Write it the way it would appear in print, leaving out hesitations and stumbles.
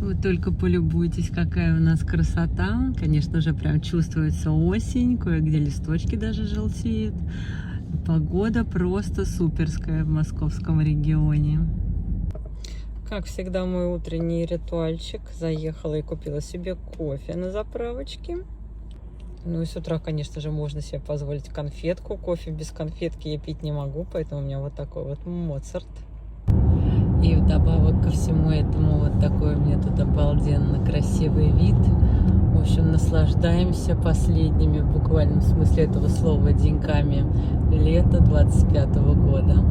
Вы только полюбуйтесь, какая у нас красота. Конечно же, прям чувствуется осень, кое-где листочки даже желтеют. Погода просто суперская в московском регионе. Как всегда, мой утренний ритуальчик. Заехала и купила себе кофе на заправочке. Ну и с утра, конечно же, можно себе позволить конфетку. Кофе без конфетки я пить не могу, поэтому у меня вот такой вот Моцарт. И вдобавок ко всему этому вот такой у меня тут обалденно красивый вид. В общем, наслаждаемся последними, в буквальном смысле этого слова, деньками лета 25-го года.